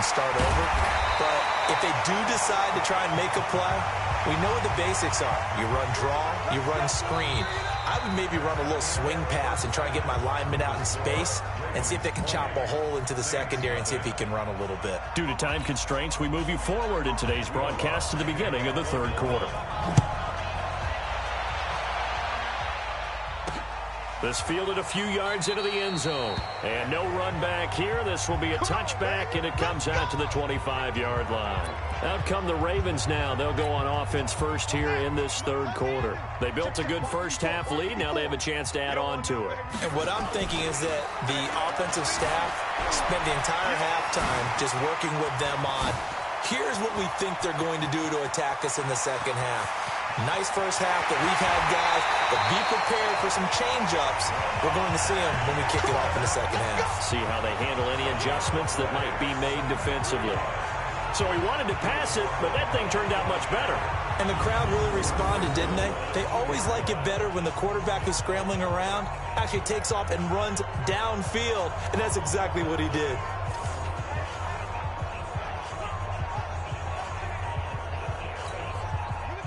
start over. But if they do decide to try and make a play, we know what the basics are. You run draw, you run screen. I would maybe run a little swing pass and try and get my lineman out in space and see if they can chop a hole into the secondary and see if he can run a little bit. Due to time constraints, we move you forward in today's broadcast to the beginning of the third quarter. This fielded a few yards into the end zone. And no run back here. This will be a touchback, and it comes out to the 25-yard line. Out come the Ravens now. They'll go on offense first here in this third quarter. They built a good first-half lead. Now they have a chance to add on to it. And what I'm thinking is that the offensive staff spent the entire halftime just working with them on, here's what we think they're going to do to attack us in the second half. Nice first half that we've had, guys, but be prepared for some change-ups. We're going to see them when we kick it off in the second half. See how they handle any adjustments that might be made defensively. So he wanted to pass it, but that thing turned out much better. And the crowd really responded, didn't they? They always like it better when the quarterback who's scrambling around actually takes off and runs downfield, and that's exactly what he did.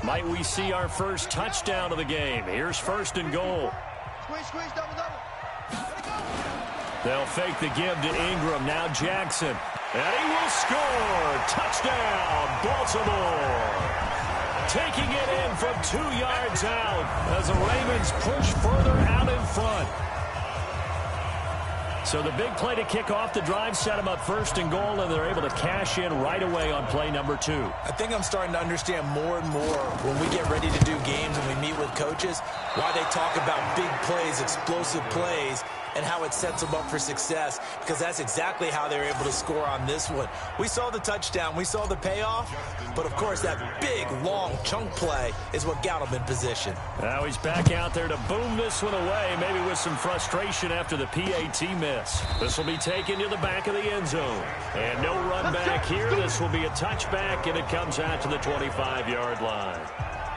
Might we see our first touchdown of the game? Here's first and goal. They'll fake the give to Ingram. Now Jackson. And he will score. Touchdown, Baltimore. Taking it in from 2 yards out as the Ravens push further out in front. So the big play to kick off the drive set them up first and goal, and they're able to cash in right away on play number 2. I think I'm starting to understand more and more when we get ready to do games and we meet with coaches why they talk about big plays, explosive plays, and how it sets them up for success, because that's exactly how they were able to score on this one. We saw the touchdown, we saw the payoff, but of course that big, long chunk play is what got him in position. Now he's back out there to boom this one away, maybe with some frustration after the PAT miss. This will be taken to the back of the end zone. And no run back here. This will be a touchback, and it comes out to the 25-yard line.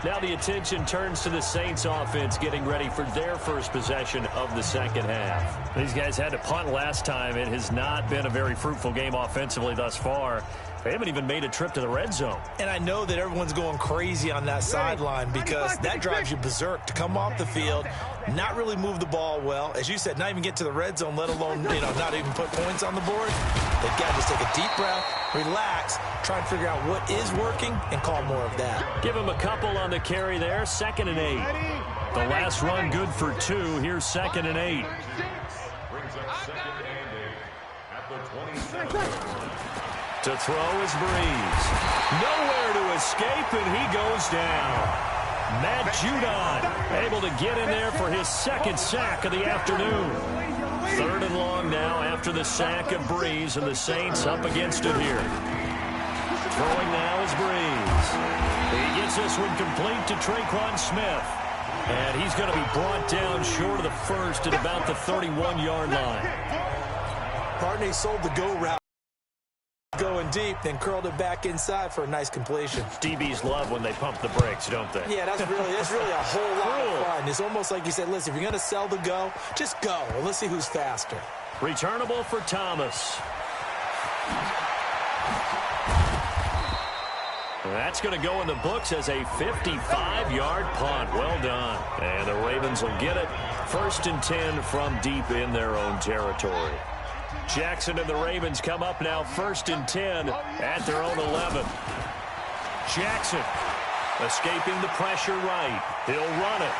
Now the attention turns to the Saints offense getting ready for their first possession of the second half. These guys had to punt last time. It has not been a very fruitful game offensively thus far. They haven't even made a trip to the red zone. And I know that everyone's going crazy on that sideline because that drives you berserk to come off the field, not really move the ball well. As you said, not even get to the red zone, let alone, not even put points on the board. They've got to just take a deep breath, relax, try and figure out what is working, and call more of that. Give him a couple on the carry there, 2nd and 8. The last run good for 2. Here's 2nd and 8. To throw is Breeze. Nowhere to escape, and he goes down. Matt Judon able to get in there for his second sack of the afternoon. 3rd and long now after the sack of Breeze, and the Saints up against it here. Throwing now is Breeze. He gets this one complete to Traquan Smith. And he's going to be brought down short of the first at about the 31-yard line. Partney sold the go route. Going deep, then curled it back inside for a nice completion. DBs love when they pump the brakes, don't they? Yeah, that's really a whole lot of fun. It's almost like you said, listen, if you're going to sell the go, just go. Well, let's see who's faster. Returnable for Thomas. That's going to go in the books as a 55-yard punt. Well done. And the Ravens will get it. 1st and 10 from deep in their own territory. Jackson and the Ravens come up now 1st and 10 at their own 11. Jackson escaping the pressure right. He'll run it.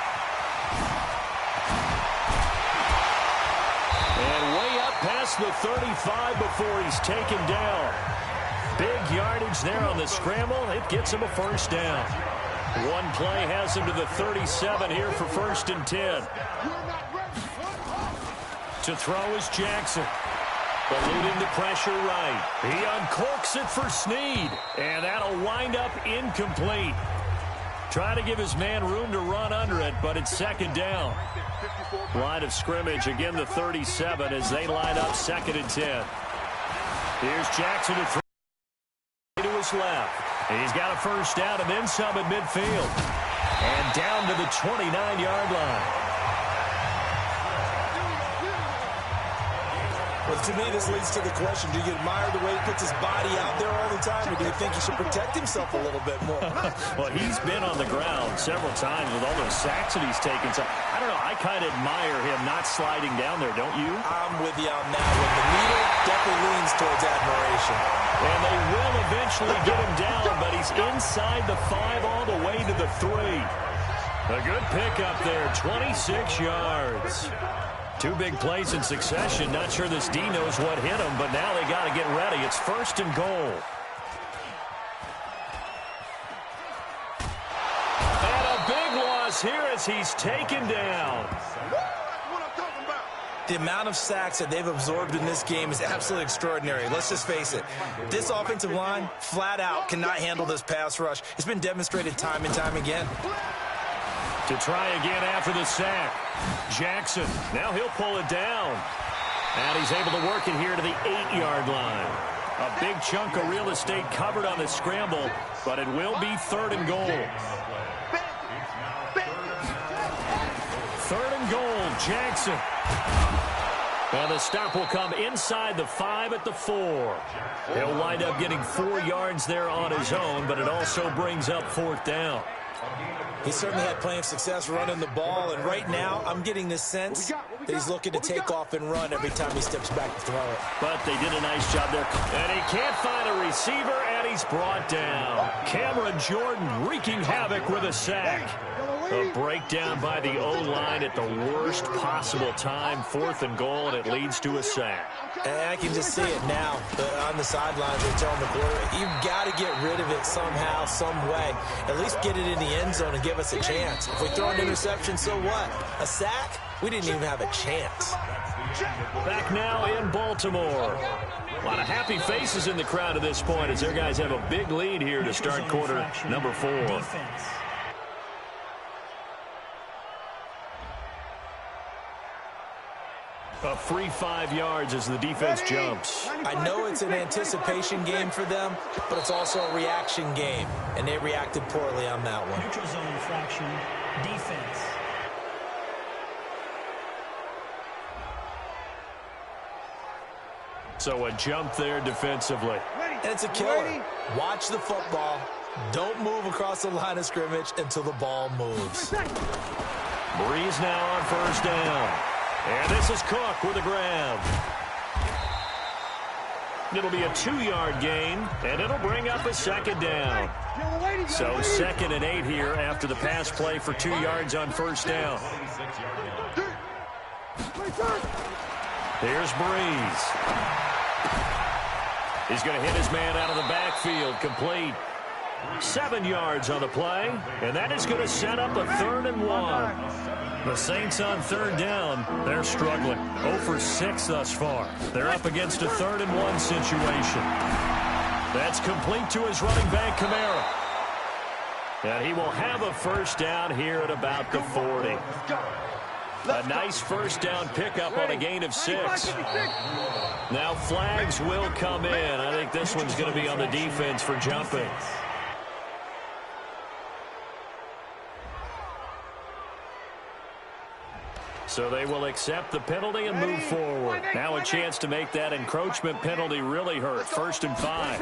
And way up past the 35 before he's taken down. Big yardage there on the scramble. It gets him a first down. One play has him to the 37 here for 1st and 10. To throw is Jackson. Eluding the pressure right. He uncorks it for Snead. And that'll wind up incomplete. Trying to give his man room to run under it, but it's 2nd down. Line of scrimmage, again the 37 as they line up 2nd and 10. Here's Jackson to throw to his left. And he's got a first down and then some at midfield. And down to the 29-yard line. Well, to me, this leads to the question, do you admire the way he puts his body out there all the time, or do you think he should protect himself a little bit more? Well, he's been on the ground several times with all those sacks that he's taken. So, I don't know, I kind of admire him not sliding down there, don't you? I'm with you on that one. The needle definitely leans towards admiration. And they will eventually get him down, but he's inside the 5 all the way to the 3. A good pickup there, 26 yards. 2 big plays in succession. Not sure this D knows what hit him, but now they got to get ready. It's 1st and goal. And a big loss here as he's taken down. The amount of sacks that they've absorbed in this game is absolutely extraordinary. Let's just face it. This offensive line, flat out, cannot handle this pass rush. It's been demonstrated time and time again. To try again after the sack. Jackson, now he'll pull it down. And he's able to work it here to the 8-yard line. A big chunk of real estate covered on the scramble, but it will be 3rd and goal. 3rd and goal, Jackson. And the stop will come inside the 5 at the 4. He'll wind up getting 4 yards there on his own, but it also brings up 4th down. He certainly had plenty of success running the ball, and right now I'm getting the sense that he's looking to take off and run every time he steps back to throw it. But they did a nice job there. And he can't find a receiver, and he's brought down. Cameron Jordan wreaking havoc with a sack. A breakdown by the O-line at the worst possible time. 4th and goal, and it leads to a sack. And I can just see it now on the sidelines. They're telling the quarterback, you've got to get rid of it somehow, some way. At least get it in the end zone and give us a chance. If we throw an interception, so what? A sack? We didn't even have a chance. Back now in Baltimore. A lot of happy faces in the crowd at this point as their guys have a big lead here to start quarter number 4. Defense. A free 5 yards as the defense jumps. I know it's an anticipation game for them, but it's also a reaction game, and they reacted poorly on that one. Neutral zone infraction, defense. So a jump there defensively. And it's a killer. Watch the football. Don't move across the line of scrimmage until the ball moves. Breeze now on 1st down. And this is Cook with a grab. It'll be a 2-yard gain, and it'll bring up a 2nd down. So 2nd and 8 here after the pass play for 2 yards on 1st down. Here's Breeze. He's going to hit his man out of the backfield, complete. 7 yards on the play, and that is going to set up a 3rd and 1. The Saints on 3rd down, they're struggling. 0 for 6 thus far. They're up against a 3rd and 1 situation. That's complete to his running back, Kamara. And he will have a 1st down here at about the 40. A nice 1st down pickup on a gain of 6. Now flags will come in. I think this one's going to be on the defense for jumping. So they will accept the penalty and move forward. Now a chance to make that encroachment penalty really hurt. 1st and 5.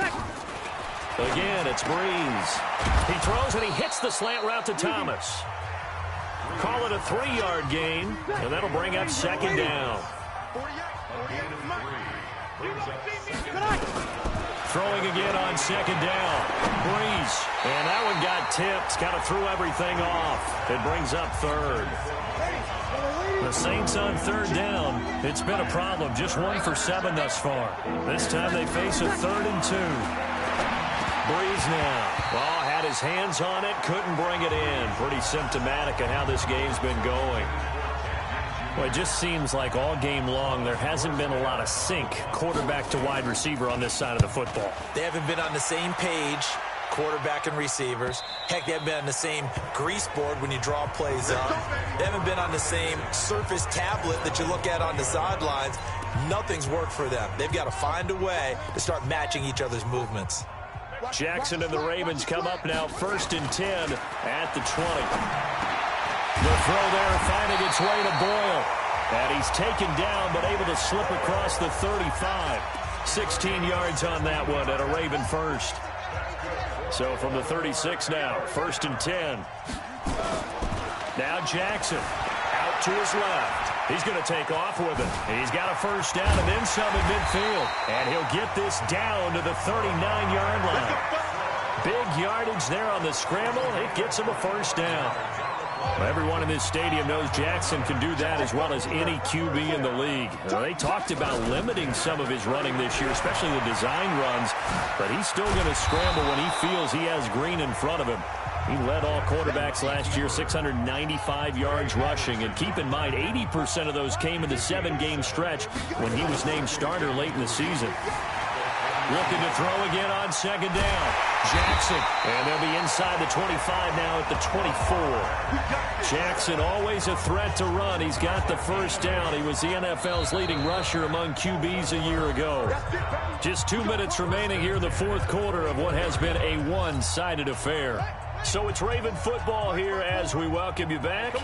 Again, it's Breeze. He throws and he hits the slant route to Thomas. Call it a 3-yard gain, and that'll bring up 2nd down. Throwing again on 2nd down. Breeze. And that one got tipped. Kind of threw everything off. It brings up 3rd. The Saints on 3rd down. It's been a problem. Just 1 for 7 thus far. This time they face a 3rd and 2. Breeze now. Oh, had his hands on it. Couldn't bring it in. Pretty symptomatic of how this game's been going. Well, it just seems like all game long there hasn't been a lot of sync quarterback to wide receiver on this side of the football. They haven't been on the same page, quarterback and receivers. Heck, they haven't been on the same grease board when you draw plays up. They haven't been on the same surface tablet that you look at on the sidelines. Nothing's worked for them. They've got to find a way to start matching each other's movements. Jackson and the Ravens come up now 1st and 10 at the 20. The throw there finding its way to Boyle. And he's taken down, but able to slip across the 35. 16 yards on that one at a Raven first. So from the 36 now, 1st and 10. Now Jackson out to his left. He's going to take off with it. He's got a first down and then some in midfield. And he'll get this down to the 39-yard line. Big yardage there on the scramble. It gets him a first down. Everyone in this stadium knows Jackson can do that as well as any QB in the league. They talked about limiting some of his running this year, especially the design runs, but he's still going to scramble when he feels he has green in front of him. He led all quarterbacks last year, 695 yards rushing. And keep in mind, 80% of those came in the 7-game stretch when he was named starter late in the season. Looking to throw again on 2nd down. Jackson, and they'll be inside the 25 now at the 24. Jackson always a threat to run. He's got the first down. He was the NFL's leading rusher among QBs a year ago. Just 2 minutes remaining here in the 4th quarter of what has been a one-sided affair. So it's Raven football here as we welcome you back.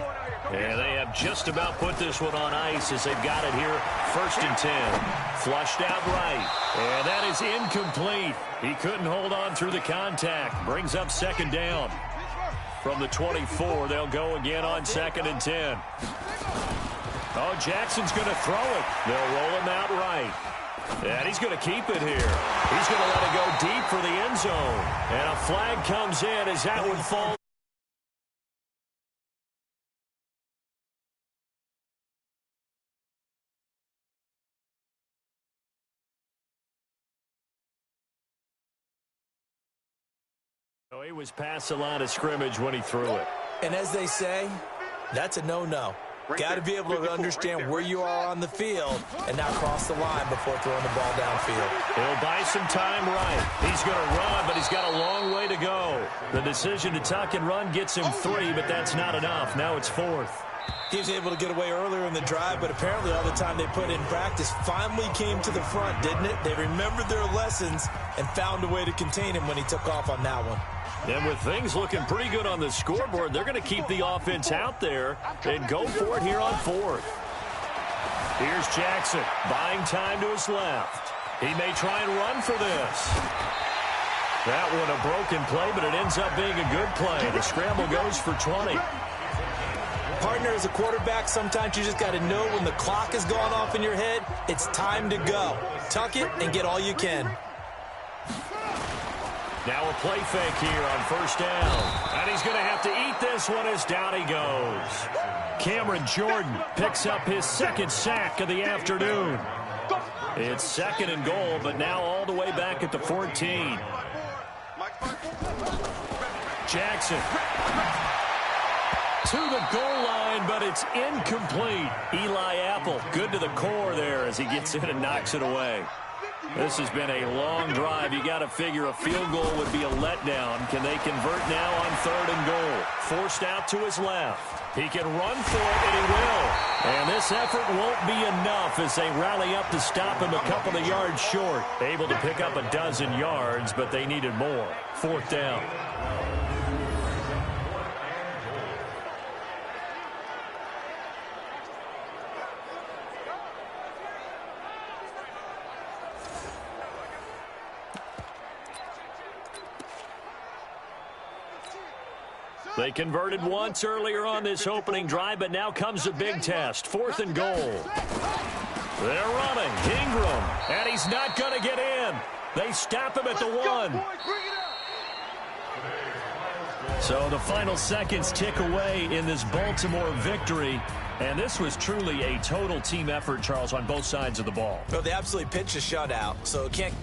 And they have just about put this one on ice as they've got it here. 1st and 10. Flushed out right. And that is incomplete. He couldn't hold on through the contact. Brings up 2nd down. From the 24, they'll go again on 2nd and 10. Oh, Jackson's going to throw it. They'll roll him out right. And he's going to keep it here. He's going to let it go deep for the end zone. And a flag comes in as that one falls. So he was past the line of scrimmage when he threw it. And as they say, that's a no-no. Got to be able to understand where you are on the field and not cross the line before throwing the ball downfield. He'll buy some time right. He's going to run, but he's got a long way to go. The decision to tuck and run gets him 3, but that's not enough. Now it's 4th. He was able to get away earlier in the drive, but apparently all the time they put in practice finally came to the front, didn't it? They remembered their lessons and found a way to contain him when he took off on that one. And with things looking pretty good on the scoreboard, they're going to keep the offense out there and go for it here on 4th. Here's Jackson, buying time to his left. He may try and run for this. That one a broken play, but it ends up being a good play. The scramble goes for 20. Partner, as a quarterback, sometimes you just got to know when the clock has gone off in your head, it's time to go. Tuck it and get all you can. Now a play fake here on 1st down. And he's going to have to eat this one as down he goes. Cameron Jordan picks up his 2nd sack of the afternoon. It's 2nd and goal, but now all the way back at the 14. Jackson to the goal line, but it's incomplete. Eli Apple, good to the core there as he gets in and knocks it away. This has been a long drive. You got to figure a field goal would be a letdown. Can they convert now on 3rd and goal? Forced out to his left. He can run for it, and he will. And this effort won't be enough as they rally up to stop him a couple of yards short. Able to pick up a dozen yards, but they needed more. 4th down. They converted once earlier on this opening drive, but now comes a big test. 4th and goal. They're running. Ingram, and he's not going to get in. They stop him at the 1. So the final seconds tick away in this Baltimore victory. And this was truly a total team effort, Charles, on both sides of the ball. Well, they absolutely pitched a shutout, so can't